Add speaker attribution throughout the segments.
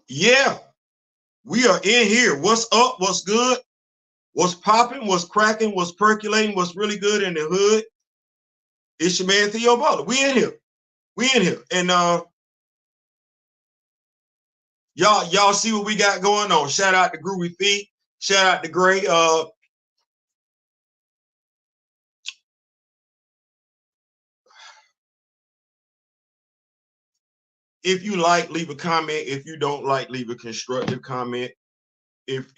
Speaker 1: Yeah, we are in here. What's up? What's good? What's popping? What's cracking? What's percolating? What's really good in the hood? It's your man Theo Butler. We in here. We in here. And y'all see what we got going on. Shout out to Groovy Feet. Shout out to Gray. If you like, leave a comment. If you don't like, leave a constructive comment. If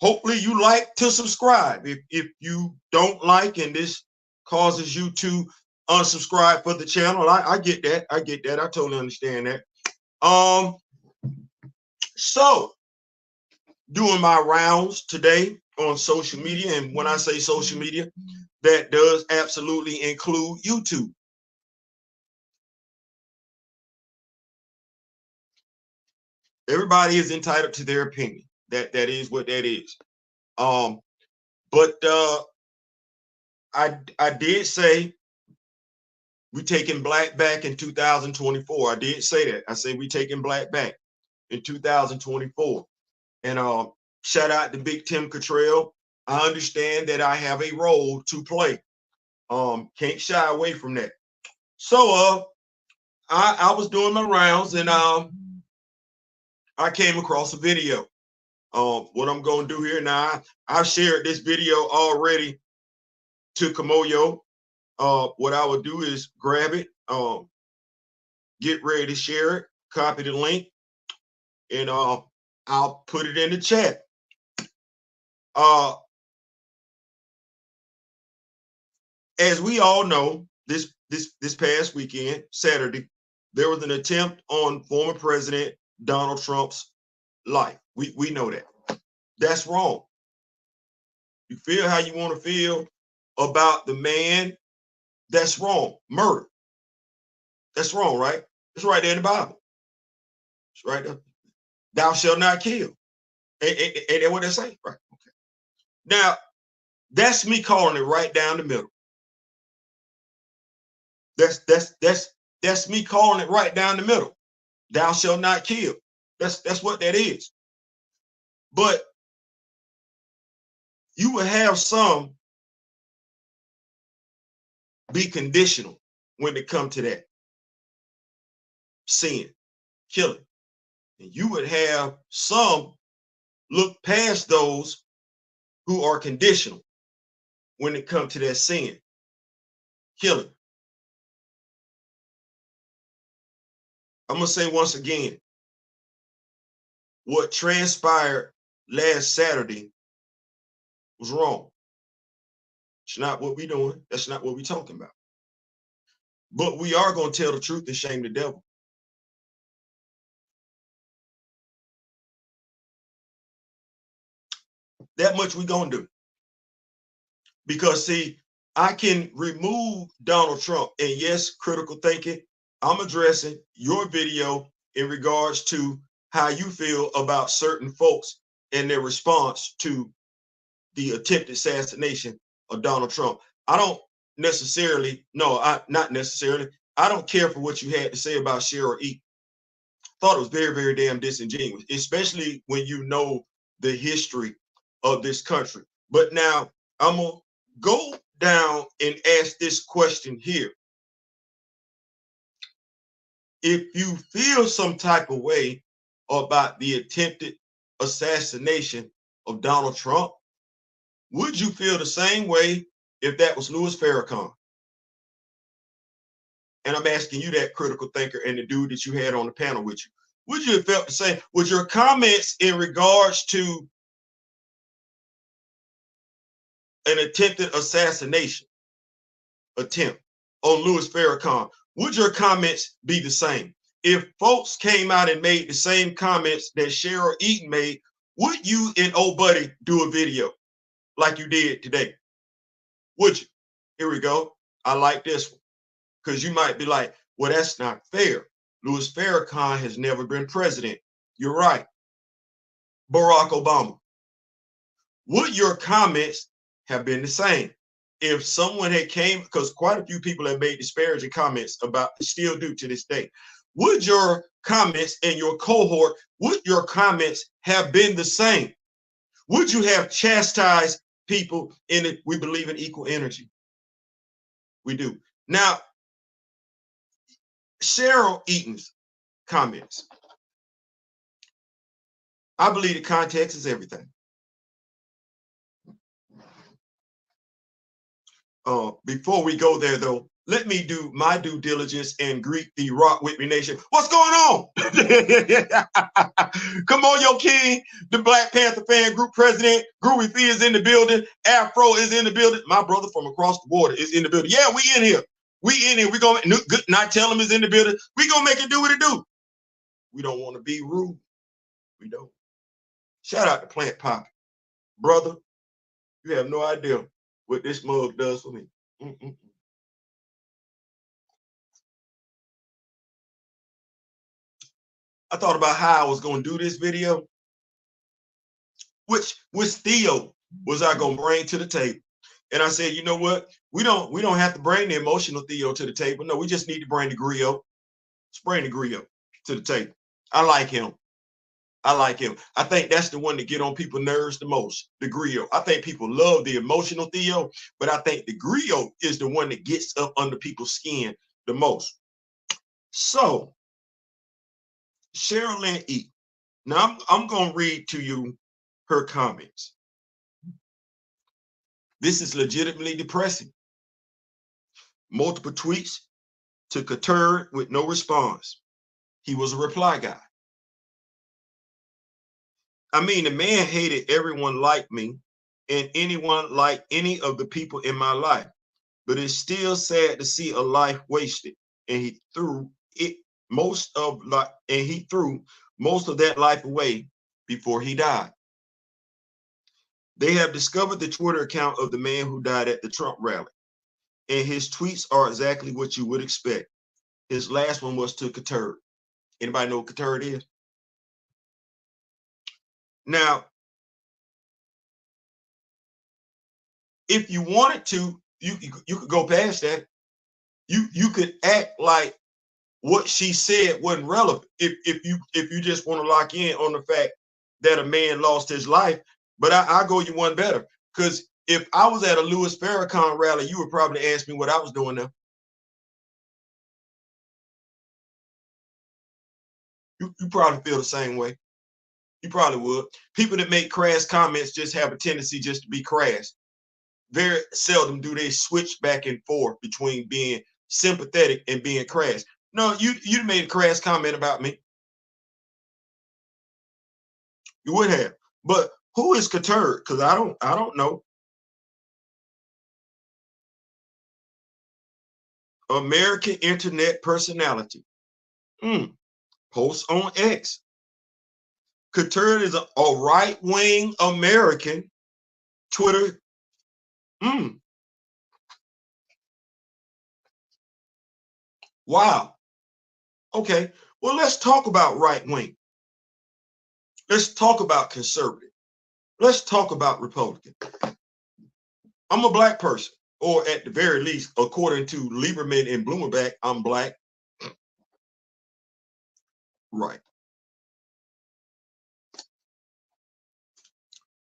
Speaker 1: hopefully you like to subscribe. If you don't like and this causes you to unsubscribe for the channel, I get that. I get that. I totally understand that. So doing my rounds today on social media, and when I say social media, that does absolutely include YouTube. Everybody is entitled to their opinion. That is what that is. But I did say we taking black back in 2024. I did say that. I said we taking black back in 2024. And shout out to Big Tim Cottrell. I understand that I have a role to play. Can't shy away from that. So I was doing my rounds and I came across a video. What I'm gonna do here now, I've shared this video already to Kamoyo. What I will do is grab it, get ready to share it, copy the link, and I'll put it in the chat. As we all know, this past weekend, Saturday, there was an attempt on former President Donald Trump's life. We know that. That's wrong. You feel how you want to feel about the man. That's wrong. Murder. That's wrong, right? It's right there in the Bible. It's right there. Thou shalt not kill. Ain't that what they say? Right. Okay. Now, that's me calling it right down the middle. That's me calling it right down the middle. Thou shalt not kill. That's what that is. But you will have some be conditional when it comes to that sin, killing. And you would have some look past those who are conditional when it comes to that sin, killing. I'm going to say once again, what transpired last Saturday was wrong. It's not what we're doing. That's not what we're talking about. But we are going to tell the truth and shame the devil. That much we're going to do. Because, see, I can remove Donald Trump. And yes, critical thinking, I'm addressing your video in regards to how you feel about certain folks and their response to the attempted assassination of Donald Trump. I don't necessarily, not necessarily. I don't care for what you had to say about Cheryl Eaton. Thought it was very, very damn disingenuous, especially when you know the history of this country. But now I'm going to go down and ask this question here. If you feel some type of way about the attempted assassination of Donald Trump, would you feel the same way if that was Louis Farrakhan? And I'm asking you, that critical thinker and the dude that you had on the panel with you. Would you have felt the same? Would your comments in regards to an attempted assassination attempt on Louis Farrakhan, would your comments be the same? If folks came out and made the same comments that Cheryl Eaton made, would you and old buddy do a video like you did today? Would you? Here we go. I like this one. Because you might be like, well, that's not fair. Louis Farrakhan has never been president. You're right. Barack Obama. Would your comments have been the same? If someone had came, because quite a few people have made disparaging comments about, still do to this day. would your comments and your cohort, would your comments have been the same? Would you have chastised people in it? We believe in equal energy. We do. Now, Cheryl Eaton's comments. I believe the context is everything. Before we go there, though, let me do my due diligence and greet the Rock With Me Nation. What's going on? Come on, yo king, the Black Panther fan group president. Groovy Fee is in the building. Afro is in the building. My brother from across the water is in the building. Yeah, we in here. We in here. We gonna good not tell him is in the building. We gonna make it do what it do. We don't want to be rude. We don't. Shout out to Plant Pop. Brother, you have no idea what this mug does for me. I thought about how I was going to do this video, which Theo was I going to bring to the table. And I said, you know what? We don't have to bring the emotional Theo to the table. No, we just need to bring the griot. Let's bring the griot to the table. I like him. I like him. I think that's the one that get on people's nerves the most, the griot. I think people love the emotional Theo, but I think the griot is the one that gets up under people's skin the most. So, Cheryl Lynn E. Now, I'm going to read to you her comments. This is legitimately depressing. Multiple tweets took a turn with no response. He was a reply guy. I mean, the man hated everyone like me and anyone like any of the people in my life, but it's still sad to see a life wasted. And he threw most of that life away before he died. They have discovered the Twitter account of the man who died at the Trump rally, and his tweets are exactly what you would expect. His last one was to Qatar. Anybody know what Qatar is? Now, if you wanted to, you could go past that. You could act like what she said wasn't relevant. If you just want to lock in on the fact that a man lost his life, but I'll go you one better. Because if I was at a Louis Farrakhan rally, you would probably ask me what I was doing there. You probably feel the same way. You probably would. People that make crass comments just have a tendency just to be crass. Very seldom do they switch back and forth between being sympathetic and being crass. No, you made a crass comment about me. You would have. But who is Qatar? Because I don't know. American internet personality. Post on X. Qatar is a right-wing American Twitter. Wow. Okay. Well, let's talk about right-wing. Let's talk about conservative. Let's talk about Republican. I'm a black person, or at the very least, according to Lieberman and Blumenbach, I'm black. Right.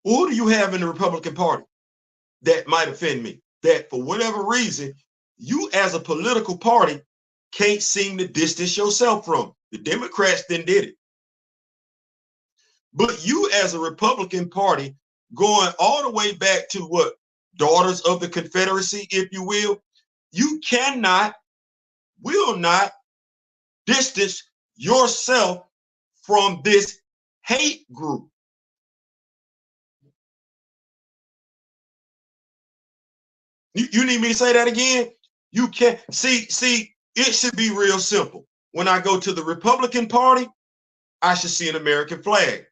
Speaker 1: Who do you have in the Republican Party that might offend me? That for whatever reason, you as a political party can't seem to distance yourself from. The Democrats then did it. But you as a Republican Party, going all the way back to what? Daughters of the Confederacy, if you will, you cannot, will not distance yourself from this hate group. You need me to say that again? You can't see, it should be real simple. When I go to the Republican Party, I should see an American flag.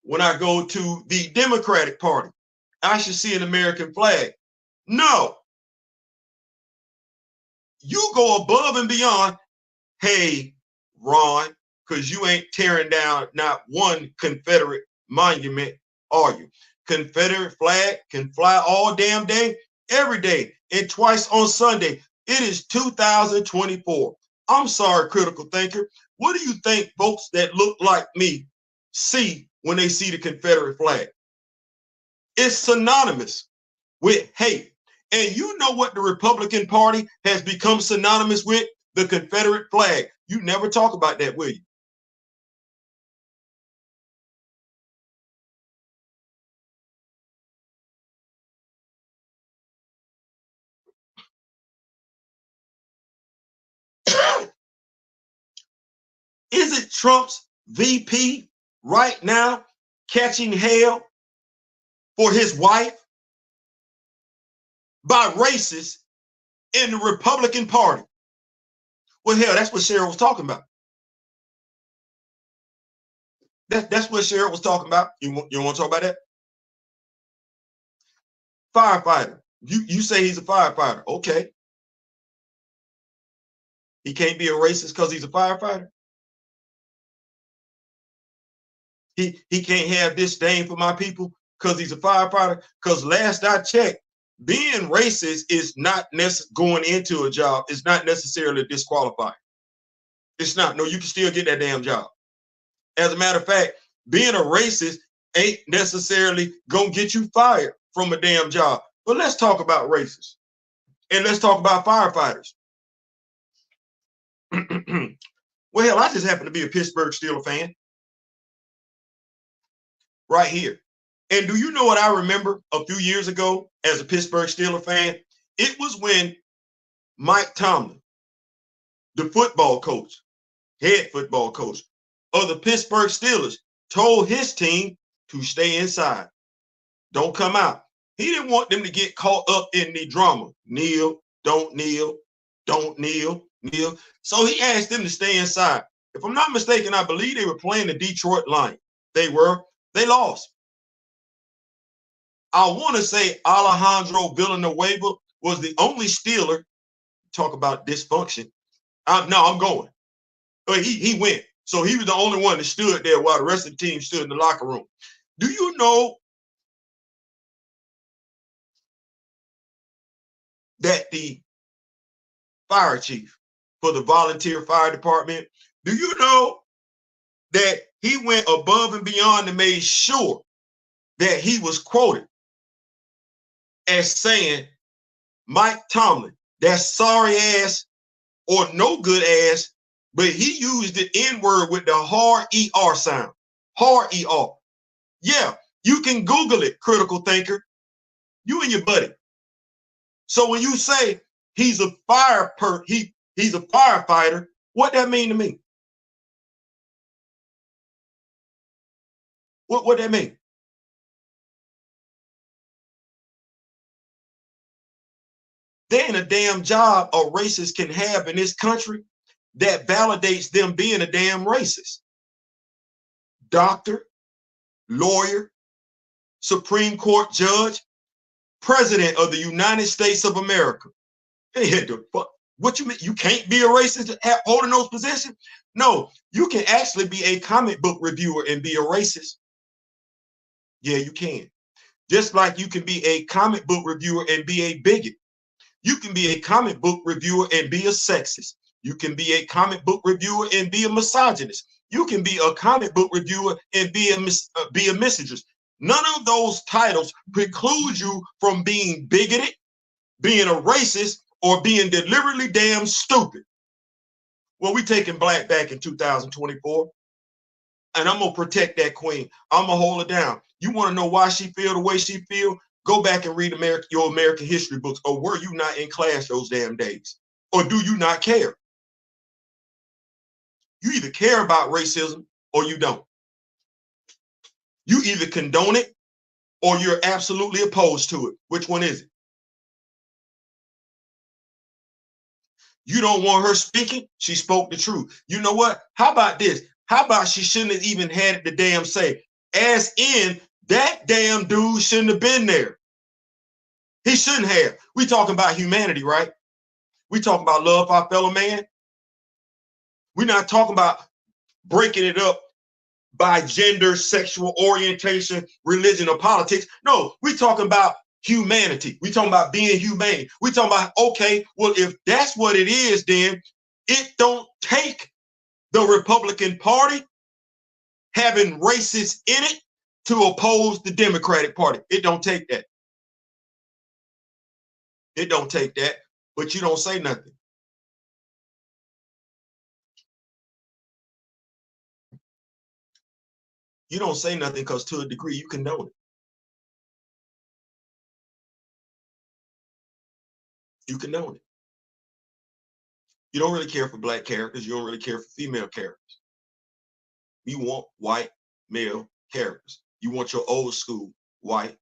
Speaker 1: When I go to the Democratic Party, I should see an American flag. No. You go above and beyond. Hey, Ron, because you ain't tearing down not one Confederate monument, are you? Confederate flag can fly all damn day, every day, and twice on Sunday. It is 2024. I'm sorry, critical thinker. What do you think folks that look like me see when they see the Confederate flag? It's synonymous with hate. And you know what the Republican Party has become synonymous with? The Confederate flag. You never talk about that, will you? Is it Trump's VP right now catching hell for his wife by racists in the Republican Party? Well, hell, that's what Cheryl was talking about. That's what Cheryl was talking about. You want to talk about that? Firefighter. You say he's a firefighter. Okay. He can't be a racist because he's a firefighter. He can't have disdain for my people because he's a firefighter. Because last I checked, being racist is not going into a job. It's not necessarily disqualifying. It's not. No, you can still get that damn job. As a matter of fact, being a racist ain't necessarily gonna get you fired from a damn job. But let's talk about racists. And let's talk about firefighters. Well, hell, I just happen to be a Pittsburgh Steelers fan. Right here. And do you know what I remember a few years ago as a Pittsburgh Steelers fan? It was when Mike Tomlin, the football coach, head football coach of the Pittsburgh Steelers, told his team to stay inside. Don't come out. He didn't want them to get caught up in the drama. Kneel, don't kneel, don't kneel, kneel. So he asked them to stay inside. If I'm not mistaken, I believe they were playing the Detroit Lions. They lost. I want to say Alejandro Villanueva was the only Steeler. Talk about dysfunction. I'm going. But he went. So he was the only one that stood there while the rest of the team stood in the locker room. Do you know that the fire chief for the volunteer fire department, do you know that he went above and beyond and made sure that he was quoted as saying, Mike Tomlin, that sorry ass or no good ass, but he used the N-word with the hard ER sound. Hard ER. Yeah, you can Google it, critical thinker. You and your buddy. So when you say he's a he's a firefighter, what that mean to me? What that mean? There ain't a damn job a racist can have in this country that validates them being a damn racist. Doctor, lawyer, Supreme Court judge, president of the United States of America. Hey, what you mean? You can't be a racist holding those positions? No, you can actually be a comic book reviewer and be a racist. Yeah, you can. Just like you can be a comic book reviewer and be a bigot. You can be a comic book reviewer and be a sexist. You can be a comic book reviewer and be a misogynist. You can be a comic book reviewer and be a misogynist. None of those titles preclude you from being bigoted, being a racist, or being deliberately damn stupid. Well, we taking black back in 2024, and I'm gonna protect that queen. I'm gonna hold her down. You want to know why she feel the way she feel? Go back and read your American history books. Or were you not in class those damn days? Or do you not care? You either care about racism or you don't. You either condone it or you're absolutely opposed to it. Which one is it? You don't want her speaking? She spoke the truth. You know what? How about this? How about she shouldn't have even had the damn say? As in, that damn dude shouldn't have been there. He shouldn't have. We talking about humanity, right? We talking about love for our fellow man. We're not talking about breaking it up by gender, sexual orientation, religion, or politics. No, we're talking about humanity. We're talking about being humane. We're talking about, okay, well, if that's what it is, then it don't take the Republican Party having racists in it to oppose the Democratic Party. It don't take that. It don't take that, but you don't say nothing. You don't say nothing because to a degree you condone it. You condone it. You don't really care for black characters. You don't really care for female characters. You want white male characters. You want your old school white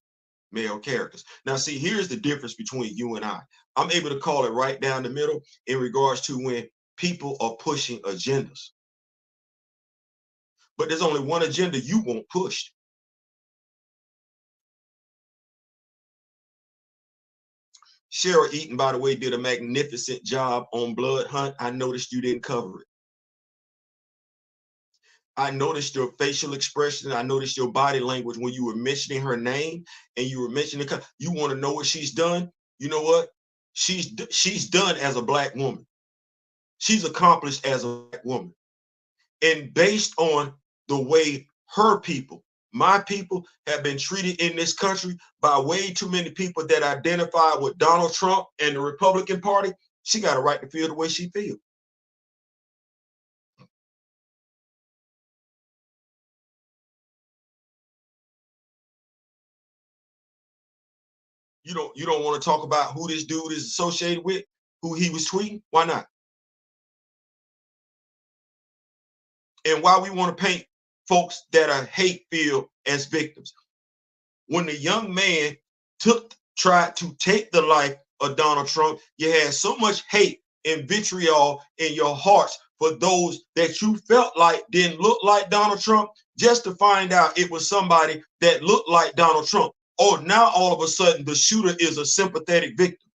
Speaker 1: male characters. Now, see, here's the difference between you and I. I'm able to call it right down the middle in regards to when people are pushing agendas. But there's only one agenda you want pushed. Cheryl Eaton, by the way, did a magnificent job on Blood Hunt. I noticed you didn't cover it. I noticed your facial expression. I noticed your body language when you were mentioning her name and you were mentioning, you want to know what she's done? You know what? She's done as a black woman. She's accomplished as a black woman. And based on the way her people, my people, have been treated in this country by way too many people that identify with Donald Trump and the Republican Party, she got a right to feel the way she feels. You don't want to talk about who this dude is associated with, who he was tweeting? Why not? And why we want to paint folks that are hate-filled as victims. When the young man tried to take the life of Donald Trump, you had so much hate and vitriol in your hearts for those that you felt like didn't look like Donald Trump, just to find out it was somebody that looked like Donald Trump. Oh, now all of a sudden the shooter is a sympathetic victim.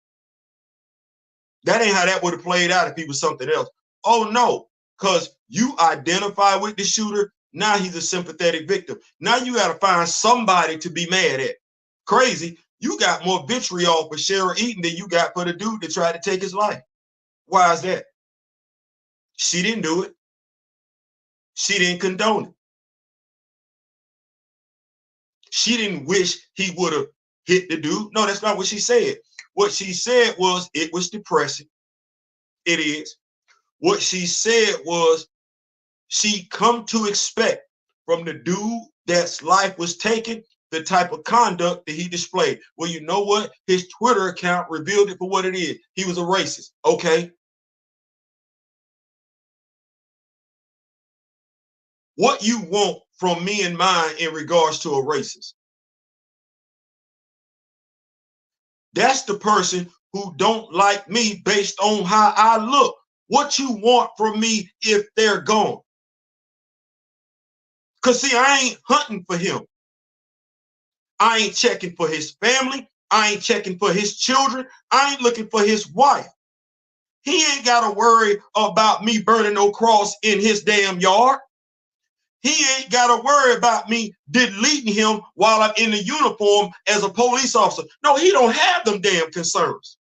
Speaker 1: That ain't how that would have played out if he was something else. Oh no, because you identify with the shooter, now he's a sympathetic victim. Now you got to find somebody to be mad at. Crazy. You got more vitriol for Cheryl Eaton than you got for the dude that tried to take his life. Why is that? She didn't do it. She didn't condone it. She didn't wish he would have hit the dude. No, that's not what she said. What she said was it was depressing. It is. What she said was she come to expect from the dude that's life was taken the type of conduct that he displayed. Well, you know what? His Twitter account revealed it for what it is. He was a racist. Okay. What you want from me and mine in regards to a racist? That's the person who don't like me based on how I look. What you want from me if they're gone? Because see, I ain't hunting for him. I ain't checking for his family. I ain't checking for his children. I ain't looking for his wife. He ain't got to worry about me burning no cross in his damn yard. He ain't got to worry about me deleting him while I'm in the uniform as a police officer. No, he don't have them damn concerns.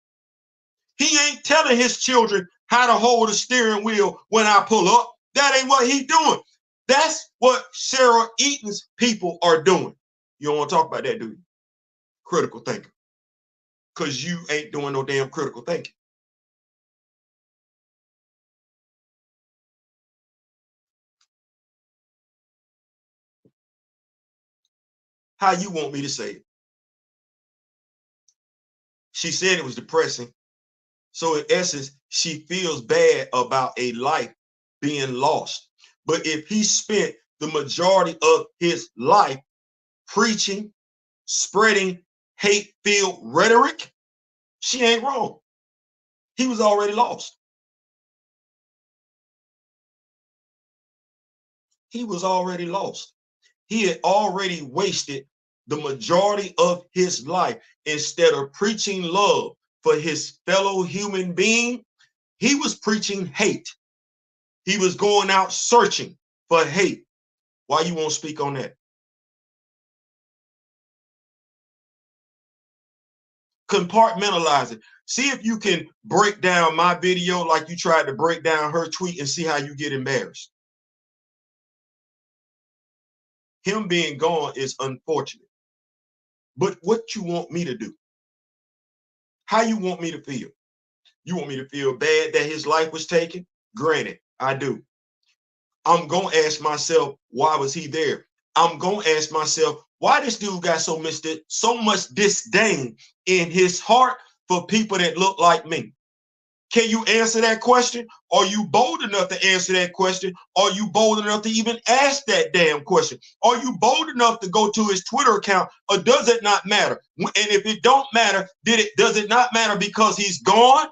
Speaker 1: He ain't telling his children how to hold the steering wheel when I pull up. That ain't what he doing. That's what Cheryl Eaton's people are doing. You don't want to talk about that, do you? Critical thinking. Because you ain't doing no damn critical thinking. How you want me to say it? She said it was depressing. So in essence, she feels bad about a life being lost. But if he spent the majority of his life preaching, spreading hate-filled rhetoric, she ain't wrong. He was already lost. He was already lost. He had already wasted the majority of his life. Instead of preaching love for his fellow human being, he was preaching hate. He was going out searching for hate. Why you won't speak on that? Compartmentalize it. See if you can break down my video like you tried to break down her tweet and see how you get embarrassed. him being gone is unfortunate. But what you want me to do? How you want me to feel? You want me to feel bad that his life was taken? Granted, I do. I'm going to ask myself, why was he there? I'm going to ask myself, why this dude got so much disdain in his heart for people that look like me? Can you answer that question? Are you bold enough to answer that question? Are you bold enough to even ask that damn question? Are you bold enough to go to his Twitter account, or does it not matter? And if it don't matter, does it not matter because he's gone?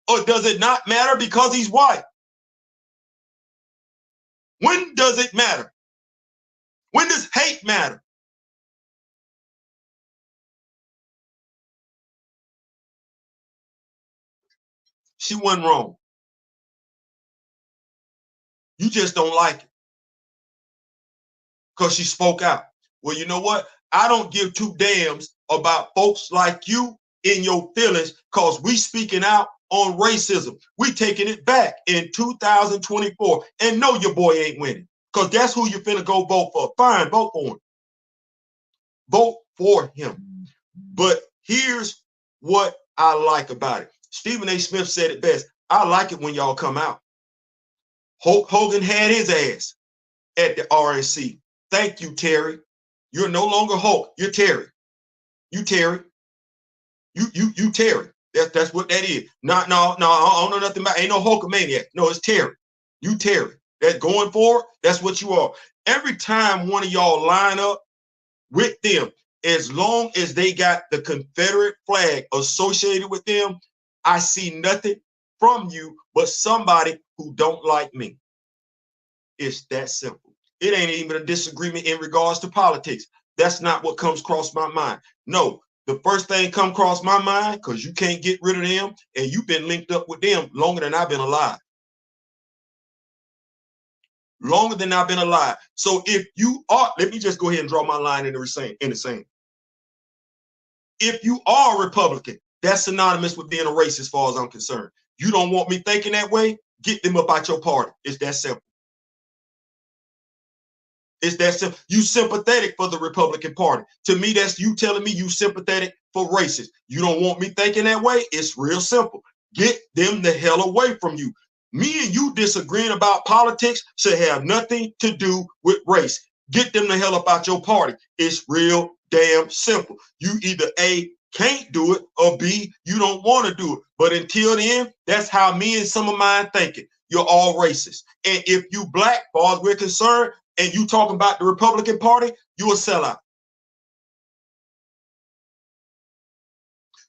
Speaker 1: Or does it not matter because he's white? When does it matter? When does hate matter? She wasn't wrong. You just don't like it because she spoke out. Well, you know what? I don't give two damns about folks like you in your feelings because we speaking out on racism. We taking it back in 2024. And no, your boy ain't winning because that's who you finna go vote for. Fine, vote for him. Vote for him. But here's what I like about it. Stephen A. Smith said it best. I like it when y'all come out. Hulk Hogan had his ass at the RNC. Thank you, Terry. You're no longer Hulk. You're Terry. You Terry. You Terry. That's what that is. No, I don't know nothing about. Ain't no Hulkamaniac. No, it's Terry. You Terry. That's going forward. That's what you are. Every time one of y'all line up with them, as long as they got the Confederate flag associated with them, I see nothing from you but somebody who don't like me. It's that simple. It ain't even a disagreement in regards to politics. That's not what comes across my mind. No, the first thing come across my mind, because you can't get rid of them, and you've been linked up with them longer than I've been alive. Longer than I've been alive. So if you are, let me just go ahead and draw my line in the same. If you are a Republican, that's synonymous with being a racist as far as I'm concerned. You don't want me thinking that way? Get them up out your party. It's that simple. It's that simple. You sympathetic for the Republican Party. To me, that's you telling me you sympathetic for racists. You don't want me thinking that way? It's real simple. Get them the hell away from you. Me and you disagreeing about politics should have nothing to do with race. Get them the hell up out your party. It's real damn simple. You either A, can't do it, or B, you don't want to do it. But until then, that's how me and some of mine thinking. You're all racist. And if you black, as far as we're concerned, and you talking about the Republican Party, you a sellout.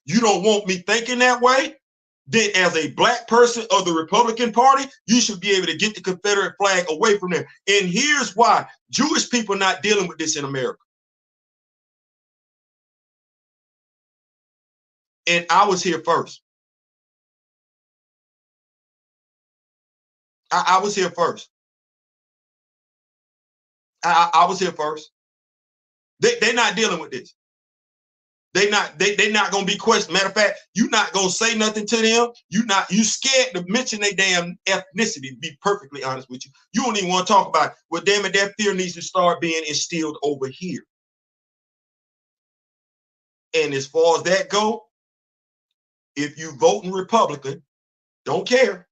Speaker 1: You don't want me thinking that way? Then as a black person of the Republican Party, you should be able to get the Confederate flag away from there. And here's why. Jewish people are not dealing with this in America. And I was here first. I was here first. I was here first. They're not dealing with this. They're not gonna be questioned. Matter of fact, you're not gonna say nothing to them. You scared to mention their damn ethnicity, to be perfectly honest with you. You don't even want to talk about it. Well, damn it, that fear needs to start being instilled over here. And as far as that go, if you voting Republican, don't care.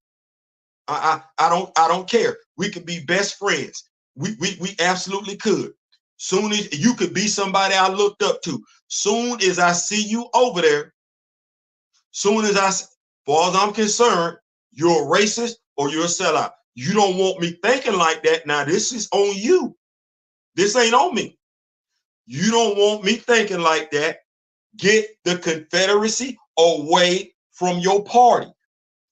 Speaker 1: I don't care. We could be best friends. We absolutely could. Soon as you could be somebody I looked up to. Soon as I see you over there, as far as I'm concerned, you're a racist or you're a sellout. You don't want me thinking like that. Now, this is on you. This ain't on me. You don't want me thinking like that. Get the Confederacy away from your party.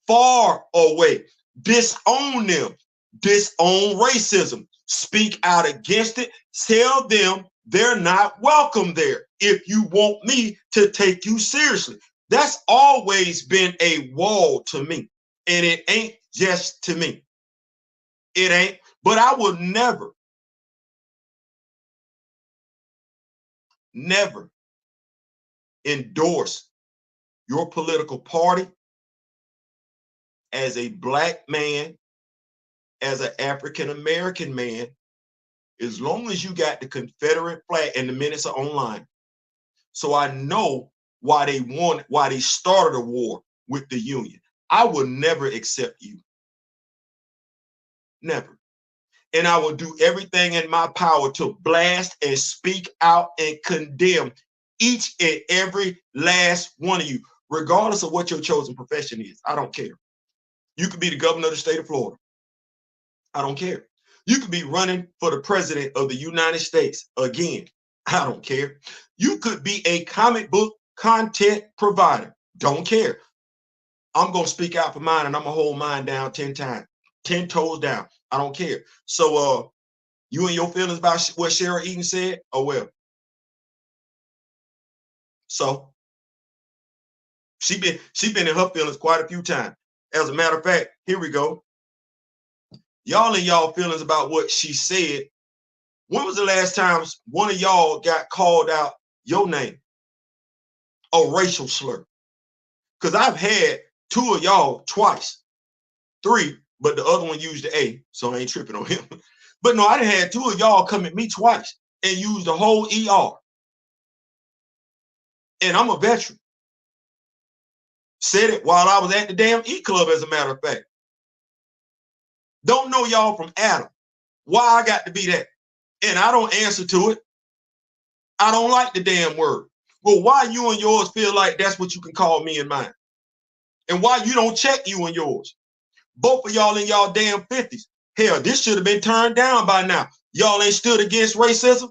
Speaker 1: Far away. Disown them. Disown racism. Speak out against it. Tell them they're not welcome there if you want me to take you seriously. That's always been a wall to me. And it ain't just to me. It ain't. But I will never endorse your political party as a black man, as an African American man, as long as you got the Confederate flag, and the minutes are online. So I know why they started a war with the Union. I will never accept you. Never. And I will do everything in my power to blast and speak out and condemn each and every last one of you, regardless of what your chosen profession is. I don't care. You could be the governor of the state of Florida. I don't care. You could be running for the president of the United States. Again, I don't care. You could be a comic book content provider. Don't care. I'm going to speak out for mine, and I'm going to hold mine down 10 times, 10 toes down. I don't care. So you and your feelings about what Cheryl Eaton said? Oh, well. So she been in her feelings quite a few times. As a matter of fact, here we go. Y'all in y'all feelings about what she said. When was the last time one of y'all got called out your name? A racial slur? Because I've had two of y'all twice. Three, but the other one used the A, so I ain't tripping on him. But no, I done had two of y'all come at me twice and use the whole ER. And I'm a veteran. Said it while I was at the damn E Club, as a matter of fact. Don't know y'all from Adam. Why I got to be that? And I don't answer to it. I don't like the damn word. Well, why you and yours feel like that's what you can call me and mine? And why you don't check you and yours? Both of y'all in y'all damn 50s. Hell, this should have been turned down by now. Y'all ain't stood against racism?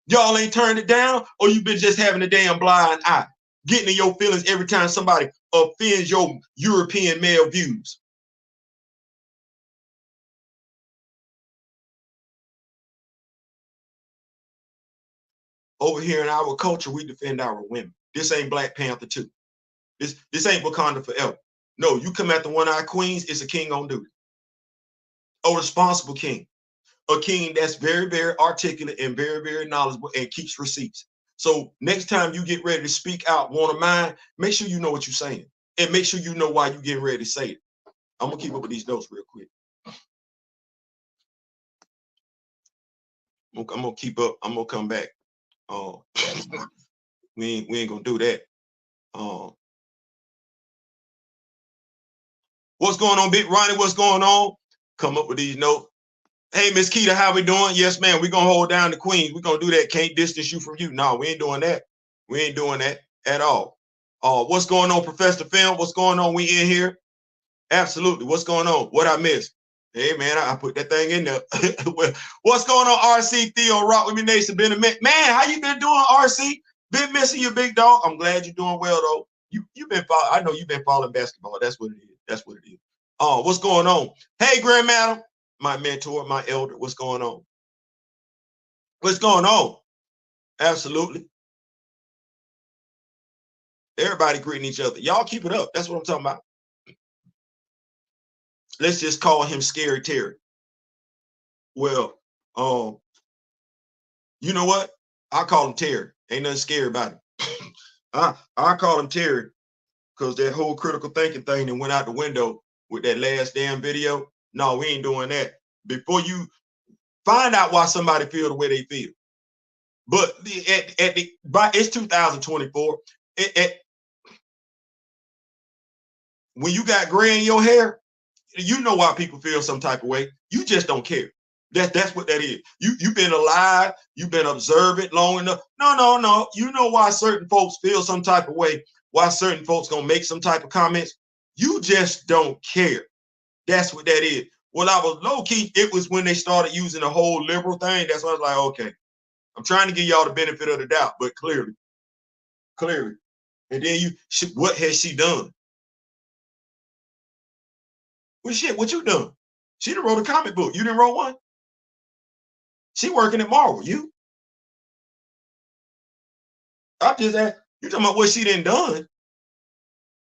Speaker 1: Y'all ain't turned it down? Or you been just having a damn blind eye? Getting in your feelings every time somebody offends your European male views? Over here in our culture, we defend our women. This ain't Black Panther 2. This ain't Wakanda Forever. No, you come at the one-eyed queens, it's a king on duty. A responsible king. A king that's very, very articulate and very, very knowledgeable and keeps receipts. So next time you get ready to speak out one of mine, make sure you know what you're saying. And make sure you know why you're getting ready to say it. I'm going to keep up with these notes real quick. I'm going to keep up. I'm going to come back. We ain't going to do that. What's going on, Big Ronnie? What's going on? Come up with these notes. Hey, Miss Keita, how we doing? Yes, man, we're going to hold down the queen. We're going to do that. Can't distance you from you. No, we ain't doing that. We ain't doing that at all. What's going on, Professor Film? What's going on? We in here? Absolutely. What's going on? What I missed? Hey, man, I put that thing in there. What's going on, RC Theo? Rock with me, Nation. Been a minute. Man, how you been doing, RC? Been missing you, big dog. I'm glad you're doing well, though. You've been following. I know you've been following basketball. That's what it is. That's what it is. What's going on? Hey, Grand Madam, my mentor, my elder. What's going on? What's going on? Absolutely. Everybody greeting each other. Y'all keep it up. That's what I'm talking about. Let's just call him Scary Terry. Well, you know what? I call him Terry. Ain't nothing scary about him. I call him Terry because that whole critical thinking thing that went out the window with that last damn video. No, we ain't doing that. Before you find out why somebody feel the way they feel. But it's 2024. When you got gray in your hair, you know why people feel some type of way. You just don't care. That's what that is. You've been alive. You've been observant long enough. No. You know why certain folks feel some type of way. Why certain folks gonna make some type of comments. You just don't care. That's what that is. Well, I was low key. It was when they started using the whole liberal thing. That's why I was like, okay, I'm trying to give y'all the benefit of the doubt, but clearly. And then what has she done? Well, shit, what you done? She done wrote a comic book. You didn't wrote one? She working at Marvel. You? I'm just asking. You talking about what she done done?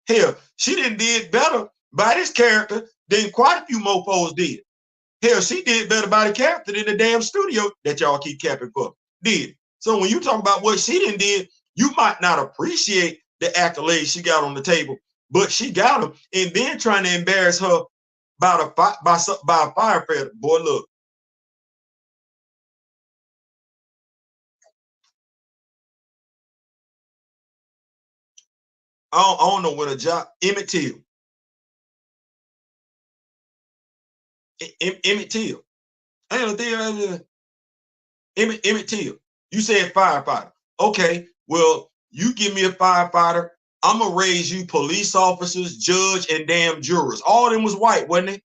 Speaker 1: Hell, she did better by this character than quite a few mofos did. Hell, she did better by the character than the damn studio that y'all keep capping for did. So when you talk about what she did, you might not appreciate the accolades she got on the table, but she got them. And then trying to embarrass her by a firefighter. Boy, look, I don't know what a job. Emmett Till. Emmett Till. I don't think Emmett Till. You said firefighter. Okay, well, you give me a firefighter. I'm gonna raise you police officers, judge, and damn jurors. All of them was white, wasn't it?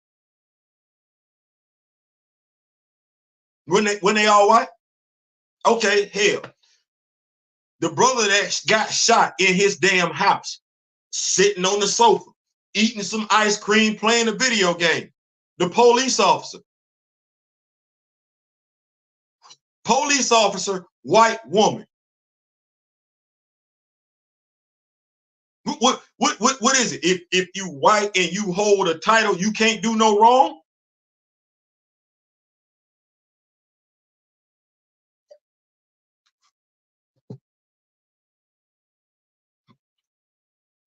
Speaker 1: When they all white? Okay, hell. The brother that got shot in his damn house, sitting on the sofa, eating some ice cream, playing a video game. The police officer, white woman. What is it? If you white and you hold a title, you can't do no wrong?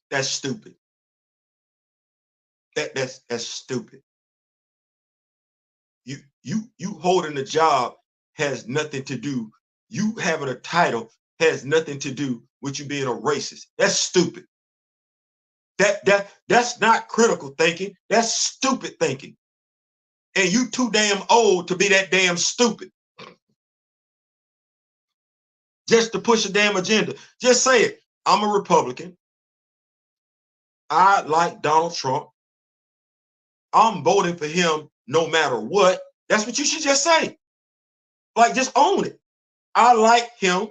Speaker 1: That's stupid. That's stupid. You holding a job has nothing to do. You having a title has nothing to do with you being a racist. That's stupid. That's not critical thinking. That's stupid thinking. And you too damn old to be that damn stupid. Just to push a damn agenda. Just say it. I'm a Republican. I like Donald Trump. I'm voting for him no matter what. That's what you should just say. Like, just own it. I like him.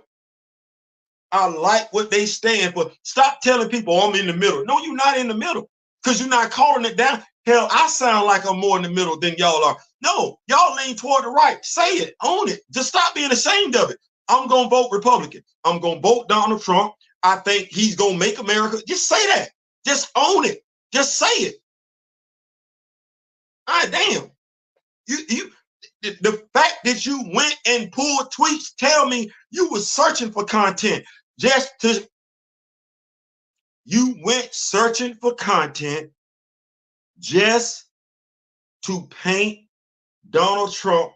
Speaker 1: I like what they stand for. Stop telling people, oh, I'm in the middle. No, you're not in the middle because you're not calling it down. Hell, I sound like I'm more in the middle than y'all are. No, y'all lean toward the right. Say it. Own it. Just stop being ashamed of it. I'm going to vote Republican. I'm going to vote Donald Trump. I think he's going to make America. Just say that. Just own it. Just say it. All right, damn. The fact that you went and pulled tweets tell me you were searching for content. You went searching for content just to paint Donald Trump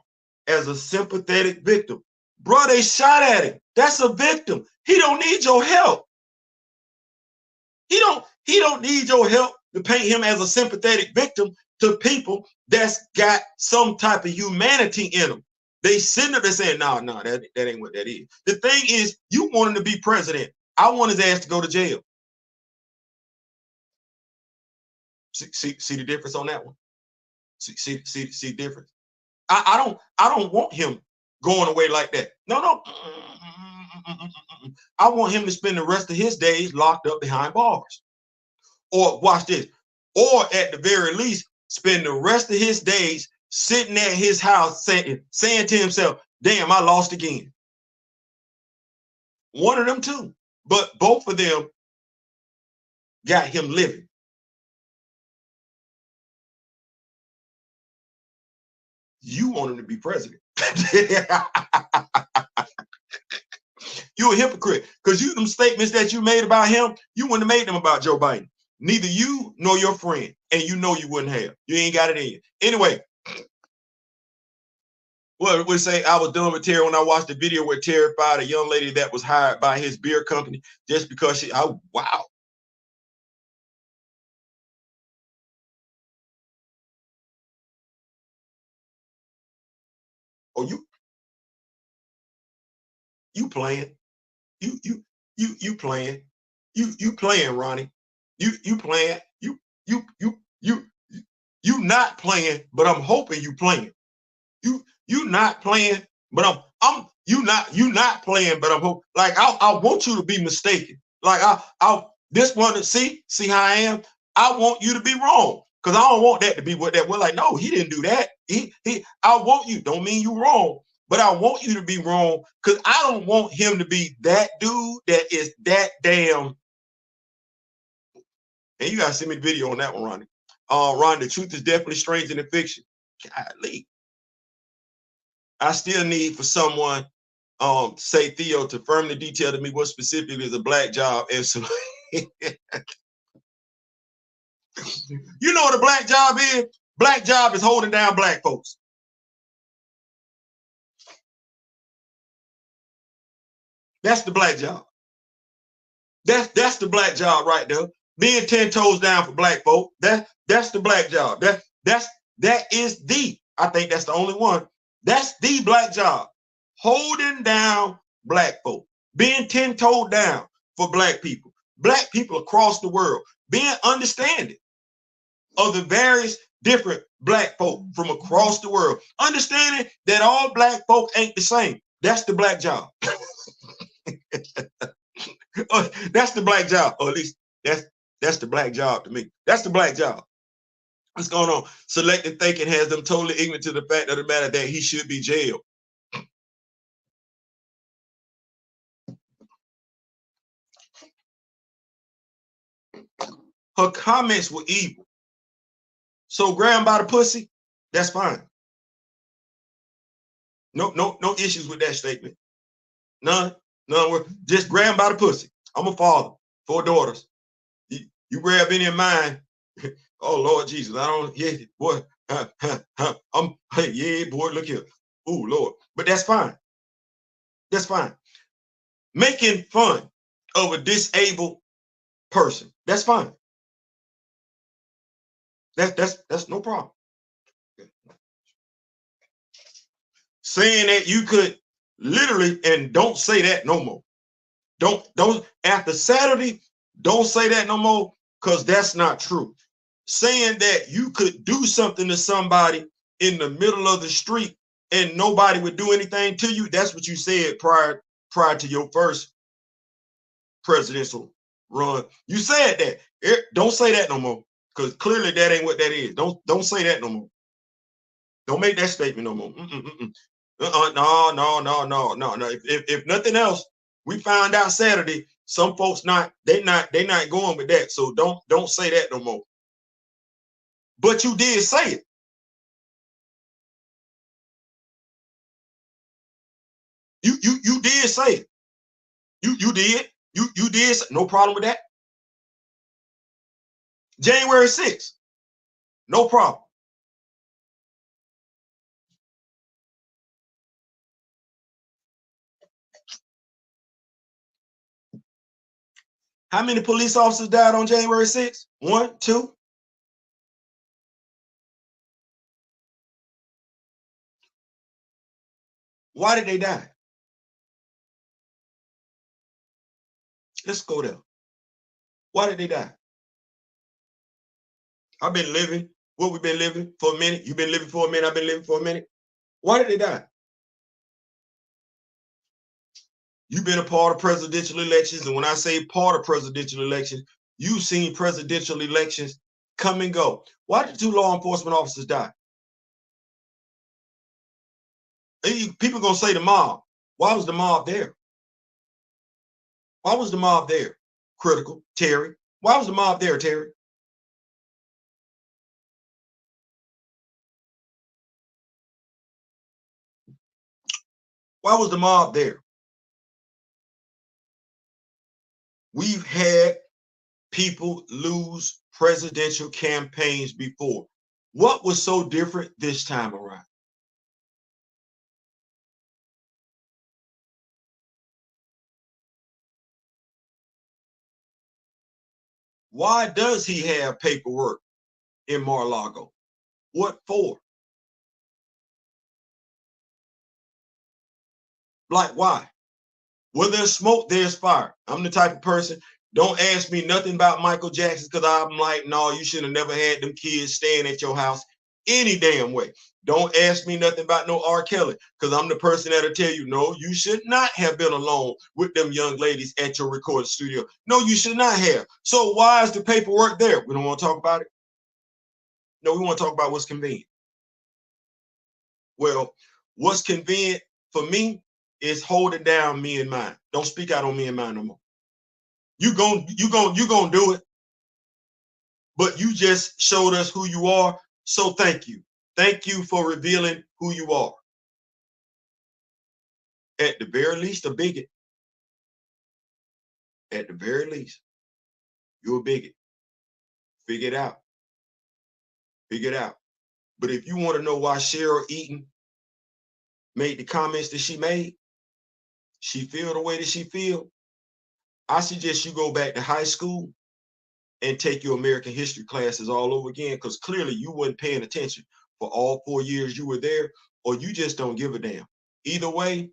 Speaker 1: as a sympathetic victim. Bro, they shot at him. That's a victim. He don't need your help. He don't need your help to paint him as a sympathetic victim to people that's got some type of humanity in them. They sitting there saying, no, that ain't what that is. The thing is, you want him to be president. I want his ass to go to jail. See the difference on that one? See difference? I don't want him going away like that. No. I want him to spend the rest of his days locked up behind bars. Or watch this. Or at the very least, spend the rest of his days sitting at his house saying to himself, damn, I lost again. One of them two. But both of them got him living. You want him to be president. You're a hypocrite because them statements that you made about him, you wouldn't have made them about Joe Biden. Neither you nor your friend, and you know you wouldn't have. You ain't got it in you. Anyway, well, we say I was done with Terry when I watched the video where Terry fired a young lady that was hired by his beer company just because she. Oh, wow. Oh, you playing? You playing? You playing, Ronnie? You playing? You not playing, but I'm hoping you playing. You not playing, but I'm you not playing, but I'm hoping. Like I want you to be mistaken. Like I this one to see how I am. I want you to be wrong because I don't want that to be what that. We're like, no, he didn't do that. He. I want you. Don't mean you wrong, but I want you to be wrong because I don't want him to be that dude that is that damn. And you gotta send me the video on that one, Ronnie. Ron, the truth is definitely stranger than fiction. Golly. I still need for someone, say Theo, to firmly detail to me what specifically is a black job. And so, you know what a black job is? Black job is holding down black folks. That's the black job. That's the black job right there. Being 10 toes down for black folk. That's the black job. That is the, I think that's the only one. That's the black job. Holding down black folk. Being 10 toes down for black people across the world, being understanding of the various different black folk from across the world, understanding that all black folk ain't the same. That's the black job. That's the black job, or at least that's the black job to me. That's the black job. What's going on? Selective thinking has them totally ignorant to the fact of the matter that he should be jailed. Her comments were evil. So grab him by the pussy, that's fine. No issues with that statement. None. Just grab him by the pussy. I'm a father, 4 daughters. You grab any of mine, oh Lord Jesus, I don't, yeah, boy, yeah, boy, look here. Oh Lord, but that's fine. That's fine. Making fun of a disabled person, that's fine. That's no problem. Saying that you could literally, and don't say that no more. Don't after Saturday, don't say that no more, because that's not true. Saying that you could do something to somebody in the middle of the street and nobody would do anything to you, that's what you said prior to your first presidential run. You said that. Don't say that no more, because clearly that ain't what that is. Don't say that no more. Don't make that statement no more. No. If nothing else, we found out Saturday, some folks they not going with that. So don't say that no more. But you did say it. You did say it. You did. You did. No problem with that. January 6th. No problem. How many police officers died on January 6th? 1, 2? Why did they die? Let's go there. Why did they die? I've been living. What we've been living for a minute. You've been living for a minute. I've been living for a minute. Why did they die? You've been a part of presidential elections. And when I say part of presidential elections, you've seen presidential elections come and go. Why did 2 law enforcement officers die? People gonna say the mob. Why was the mob there? Why was the mob there? Critical. Terry. Why was the mob there, Terry? Why was the mob there? We've had people lose presidential campaigns before. What was so different this time around? Why does he have paperwork in Mar-a-Lago? What for? Like, why? Where there's smoke, there's fire. I'm the type of person, don't ask me nothing about Michael Jackson, because I'm like, no, you should have never had them kids staying at your house any damn way. Don't ask me nothing about no R. Kelly, because I'm the person that'll tell you, no, you should not have been alone with them young ladies at your recording studio. No, you should not have. So why is the paperwork there? We don't want to talk about it. No, we want to talk about what's convenient. Well, what's convenient for me is holding down me and mine. Don't speak out on me and mine no more. You gonna do it, but you just showed us who you are. So thank you. Thank you for revealing who you are. At the very least, a bigot. At the very least, you're a bigot. Figure it out. Figure it out. But if you want to know why Cheryl Eaton made the comments that she made, she feel the way that she feel, I suggest you go back to high school and take your American history classes all over again, because clearly you weren't paying attention for all 4 years you were there, or you just don't give a damn. Either way,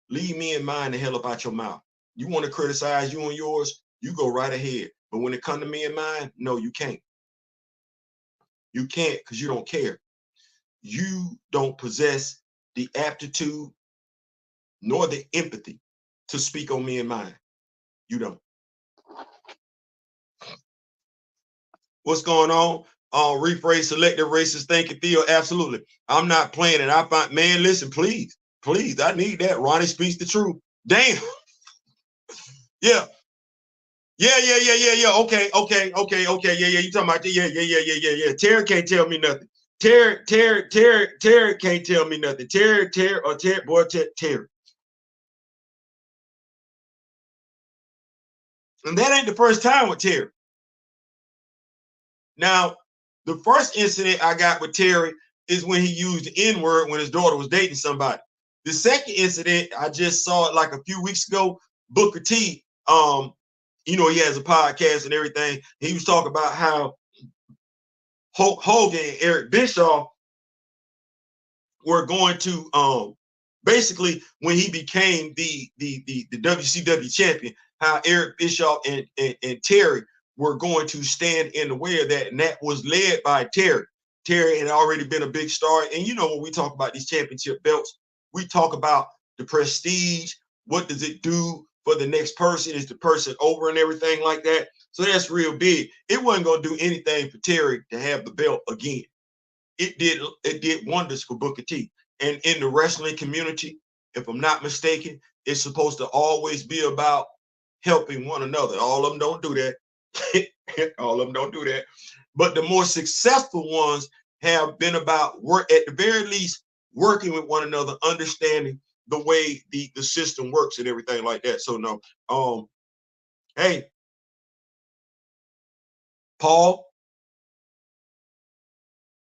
Speaker 1: leave me and mine the hell up out your mouth. You want to criticize you and yours, you go right ahead. But when it comes to me and mine, no, you can't. You can't, because you don't care. You don't possess the aptitude nor the empathy to speak on me and mine. You don't. What's going on? Rephrase selective racist thinking Theo. Absolutely. I'm not playing it. I find, man, listen, please, I need that. Ronnie speaks the truth. Damn. Yeah. Yeah. Okay. Yeah. You talking about yeah. Terry can't tell me nothing. Terry can't tell me nothing. Terry, Terry. And that ain't the first time with Terry. Now, the first incident I got with Terry is when he used the N-word when his daughter was dating somebody. The second incident, I just saw it like a few weeks ago. Booker T, he has a podcast and everything. He was talking about how Hulk Hogan and Eric Bischoff were going to basically, when he became the WCW champion, how Eric Bischoff and Terry were going to stand in the way of that, and that was led by Terry. Terry had already been a big star, and when we talk about these championship belts, we talk about the prestige. What does it do for the next person? Is the person over and everything like that? So that's real big. It wasn't going to do anything for Terry to have the belt again. It did wonders for Booker T. And in the wrestling community, if I'm not mistaken, it's supposed to always be about helping one another. All of them don't do that. All of them don't do that. But the more successful ones have been about work, at the very least, working with one another, understanding the way the system works and everything like that. So no, hey, Paul,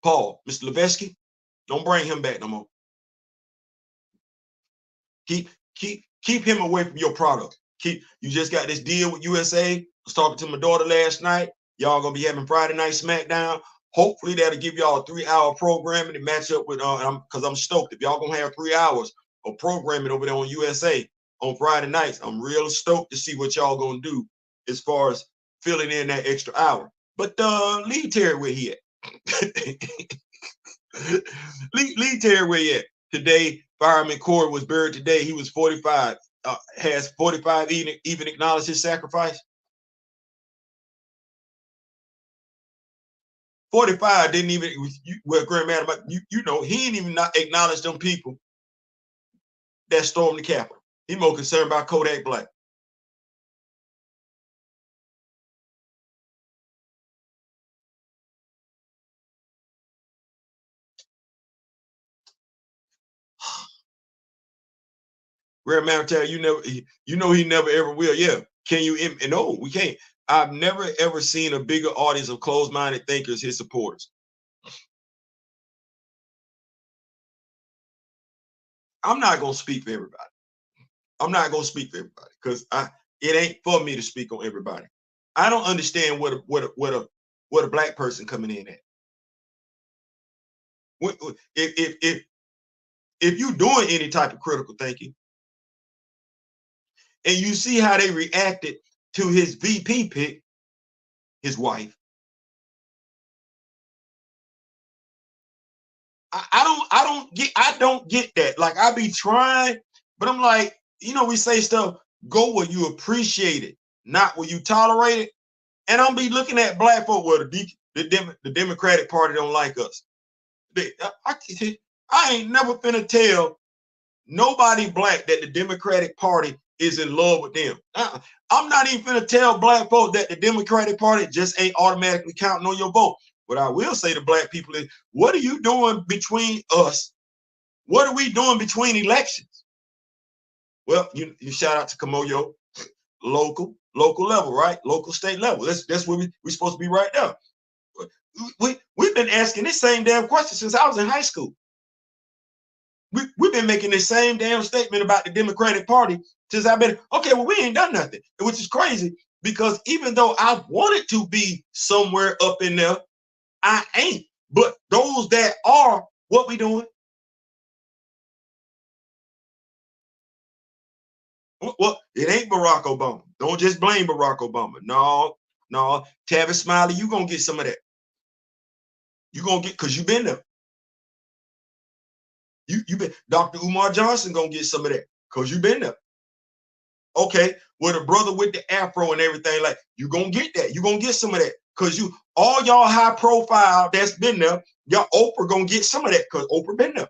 Speaker 1: Mr. Levesky, don't bring him back no more. Keep him away from your product. You just got this deal with USA. I was talking to my daughter last night. Y'all gonna be having Friday Night SmackDown. Hopefully that'll give y'all a 3-hour programming to match up with because I'm stoked. If y'all gonna have 3 hours of programming over there on USA on Friday nights, I'm real stoked to see what y'all gonna do as far as filling in that extra hour. But leave Terry where he at. leave Terry where he at. Today, Fireman Corey was buried today. He was 45. Has 45 even acknowledged his sacrifice? 45 didn't even, well, Grandma, he didn't even not acknowledge them people that stormed the Capitol. He more concerned about Kodak Black. Grandma tell you never, he never ever will. Yeah. Can you? No, we can't. I've never ever seen a bigger audience of closed-minded thinkers, his supporters. I'm not gonna speak for everybody. I'm not gonna speak for everybody because it ain't for me to speak on everybody. I don't understand what a black person coming in at. If you doing any type of critical thinking, and you see how they reacted to his VP pick, his wife, I don't get that. Like, I be trying, but I'm like, we say stuff, go where you appreciate it, not where you tolerate it. And I'm be looking at black folk, well, the Democratic Party don't like us. I ain't never finna tell nobody black that the Democratic Party is in love with them. I'm not even finna tell black folk that the Democratic Party just ain't automatically counting on your vote. What I will say to black people is, what are you doing between us? What are we doing between elections? Well, you shout out to Kamoyo, local level, right? Local state level. That's where we're supposed to be right now. We've been asking this same damn question since I was in high school. We've been making this same damn statement about the Democratic Party since I've been, okay, well, we ain't done nothing, which is crazy because even though I wanted to be somewhere up in there, I ain't. But those that are, what we doing? Well, it ain't Barack Obama. Don't just blame Barack Obama. No, no. Tavis Smiley, you gonna get some of that. You gonna get, because you been there. You been, Dr. Umar Johnson gonna get some of that because you been there. Okay, well, the brother with the afro and everything, like, you gonna get that. You gonna get some of that because you, all y'all high profile that's been there, y'all Oprah gonna get some of that because Oprah been there.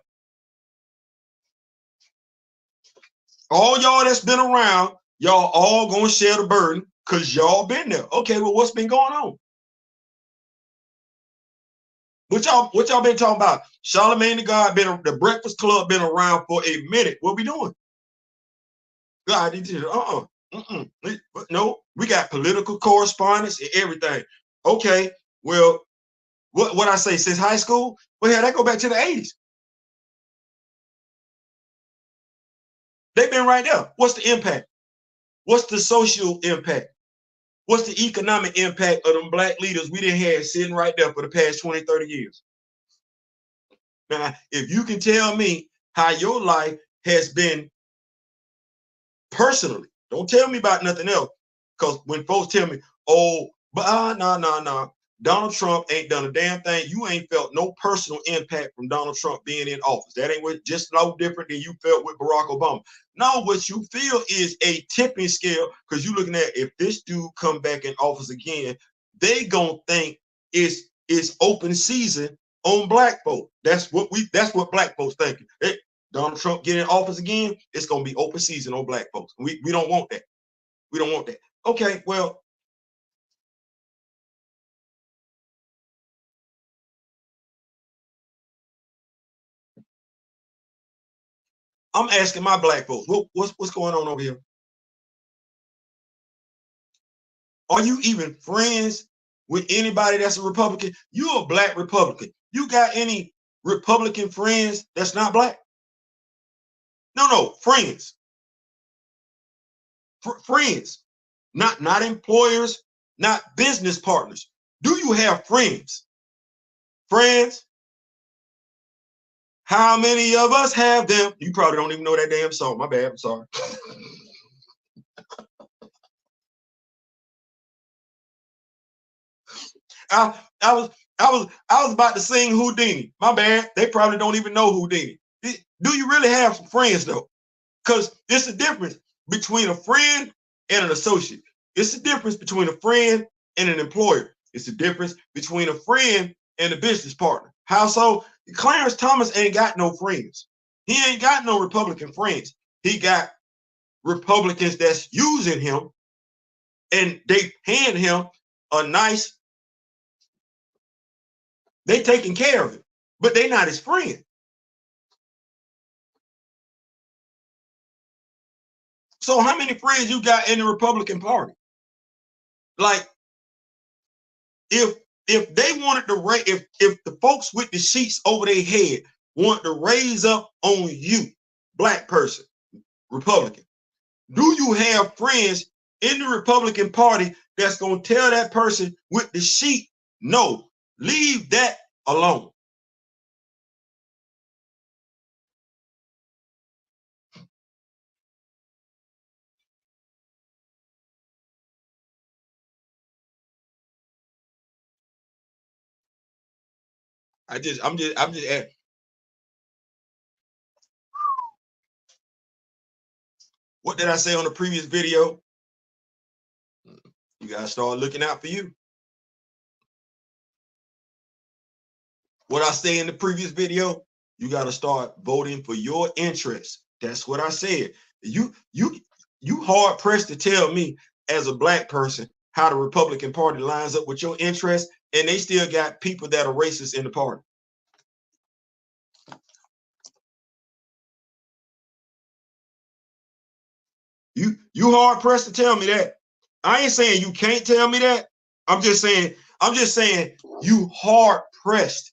Speaker 1: All y'all that's been around, y'all all gonna share the burden because y'all been there. Okay, well, what's been going on? What y'all been talking about? Charlamagne the God been, the Breakfast Club been around for a minute. What we doing? God, no, we got political correspondence and everything. Okay, well, what I say, since high school? Well, yeah, that go back to the 80s. They've been right there. What's the impact? What's the social impact? What's the economic impact of them black leaders we didn't have sitting right there for the past 20, 30 years? Now, if you can tell me how your life has been personally, don't tell me about nothing else. Because when folks tell me, oh, but no, Donald Trump ain't done a damn thing. You ain't felt no personal impact from Donald Trump being in office. That ain't what, just no different than you felt with Barack Obama. No, what you feel is a tipping scale, because you're looking at, if this dude come back in office again, they gonna think it's open season on black folk. That's what black folks thinking. Hey, Donald Trump get in office again, it's gonna be open season on black folks. We don't want that. We don't want that. Okay, well, I'm asking my black folks, what's going on over here? Are you even friends with anybody that's a Republican? You're a black Republican. You got any Republican friends that's not black? No, friends. Friends. Not employers, not business partners. Do you have friends? Friends? How many of us have them? You probably don't even know that damn song. My bad. I'm sorry. I was about to sing Houdini. My bad. They probably don't even know Houdini. Do you really have some friends though? Because it's the difference between a friend and an associate. It's the difference between a friend and an employer. It's the difference between a friend and a business partner. How so? Clarence Thomas ain't got no friends. He ain't got no Republican friends. He got Republicans that's using him, and they hand him a nice, they taking care of him, but they not his friend. So how many friends you got in the Republican Party? Like, if they wanted to raise, if the folks with the sheets over their head want to raise up on you, black person, Republican, do you have friends in the Republican Party that's going to tell that person with the sheet, no, leave that alone? I'm just asking. What did I say on the previous video? You gotta start looking out for you. What I say in the previous video, you gotta start voting for your interests. That's what I said. You hard pressed to tell me as a black person how the Republican Party lines up with your interests, and they still got people that are racist in the party. You hard pressed to tell me that. I ain't saying you can't tell me that. I'm just saying you hard pressed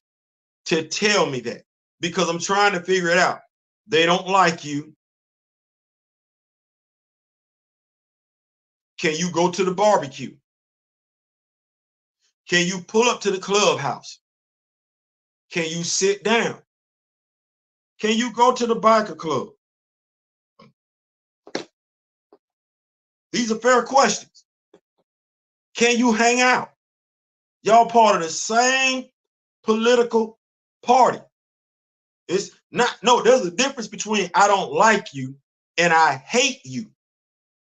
Speaker 1: to tell me that, because I'm trying to figure it out. They don't like you. Can you go to the barbecue? Can you pull up to the clubhouse? Can you sit down? Can you go to the biker club? These are fair questions. Can you hang out? Y'all part of the same political party. It's not, no, there's a difference between I don't like you and I hate you.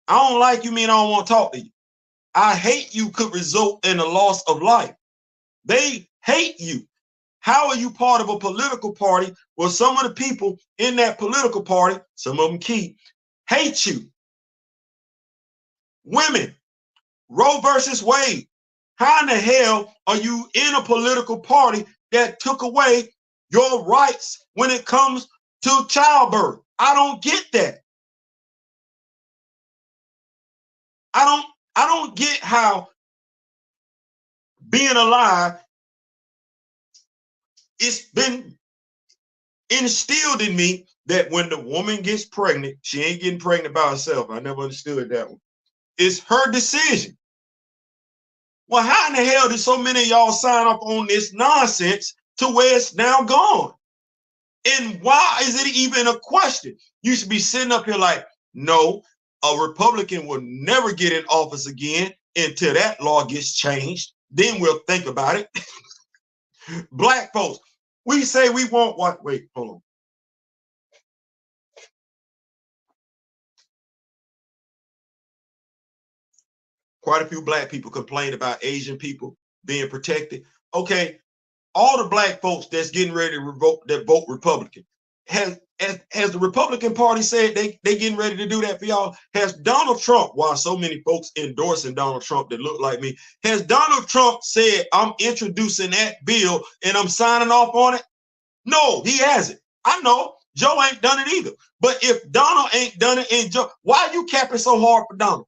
Speaker 1: I don't like you mean I don't want to talk to you. I hate you could result in a loss of life. They hate you. How are you part of a political party where some of the people in that political party, some of them key, hate you? Women, Roe versus Wade. How in the hell are you in a political party that took away your rights when it comes to childbirth? I don't get that. I don't get how being alive, it's been instilled in me that when the woman gets pregnant, she ain't getting pregnant by herself. I never understood that one. It's her decision. Well, how in the hell did so many of y'all sign up on this nonsense to where it's now gone? And why is it even a question? You should be sitting up here like, no, a Republican will never get in office again until that law gets changed. Then we'll think about it. Black folks, we say we want what? Wait, hold on. Quite a few black people complained about Asian people being protected. Okay, all the black folks that's getting ready to revoke, that vote Republican, has the Republican Party said they getting ready to do that for y'all? Has Donald Trump, while so many folks endorsing Donald Trump that look like me, has Donald Trump said, I'm introducing that bill and I'm signing off on it? No, he hasn't. I know Joe ain't done it either. But if Donald ain't done it and Joe, why are you capping so hard for Donald?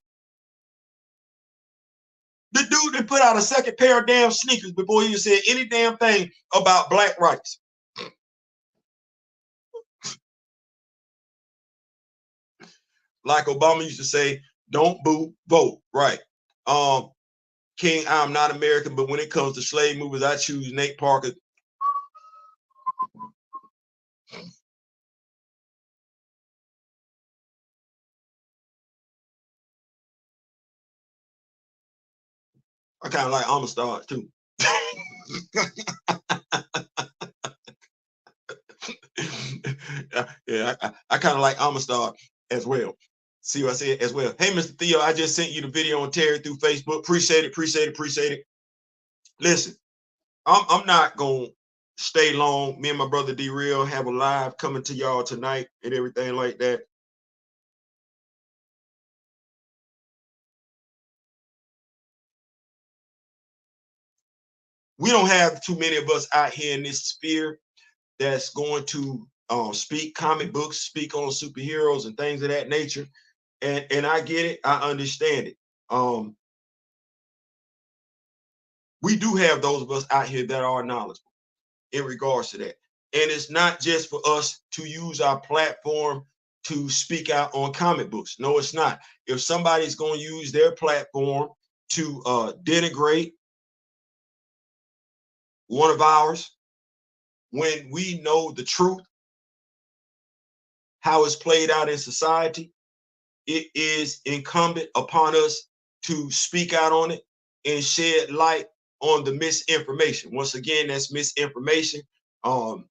Speaker 1: The dude that put out a second pair of damn sneakers before he said any damn thing about black rights. Like Obama used to say, don't boo, vote. Right. King, I'm not American, but when it comes to slave movers, I choose Nate Parker. I kind of like Amistad too. Yeah, I kind of like Amistad as well. See what I said as well. Hey, Mr. Theo, I just sent you the video on Terry through Facebook. Appreciate it, appreciate it, appreciate it. Listen, I'm not gonna stay long. Me and my brother D Real have a live coming to y'all tonight and everything like that. We don't have too many of us out here in this sphere that's going to speak comic books, speak on superheroes and things of that nature. And I get it, I understand it. We do have those of us out here that are knowledgeable in regards to that. And it's not just for us to use our platform to speak out on comic books. No, it's not. If somebody's going to use their platform to denigrate one of ours, when we know the truth, how it's played out in society, it is incumbent upon us to speak out on it and shed light on the misinformation. Once again, that's misinformation. Folks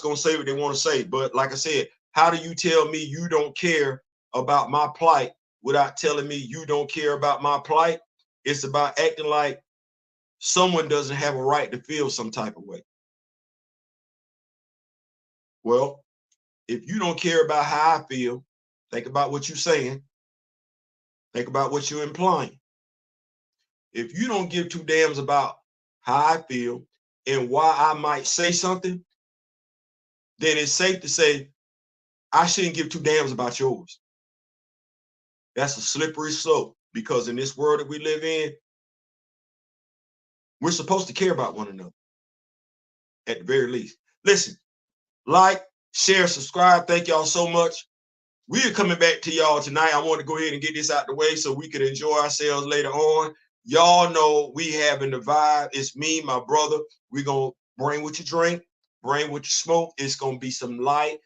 Speaker 1: gonna say what they want to say, but like I said, how do you tell me you don't care about my plight without telling me you don't care about my plight? It's about acting like someone doesn't have a right to feel some type of way. Well, if you don't care about how I feel, think about what you're saying. Think about what you're implying. If you don't give two damns about how I feel and why I might say something, then it's safe to say I shouldn't give two damns about yours. That's a slippery slope, because in this world that we live in, we're supposed to care about one another at the very least. Listen, like, share, subscribe. Thank y'all so much. We are coming back to y'all tonight. I want to go ahead and get this out the way so we can enjoy ourselves later on. Y'all know we having the vibe. It's me, my brother. We're going to bring what you drink, bring what you smoke. It's going to be some light.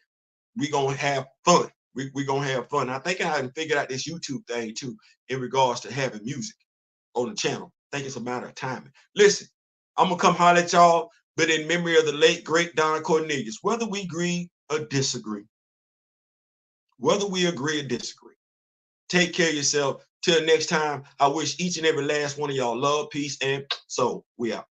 Speaker 1: We're going to have fun. We're going to have fun. I think I haven't figured out this YouTube thing too in regards to having music on the channel. I think it's a matter of timing. Listen, I'm going to come holler at y'all, but in memory of the late, great Don Cornelius, whether we agree or disagree, whether we agree or disagree, take care of yourself. Till next time, I wish each and every last one of y'all love, peace, and soul. We out.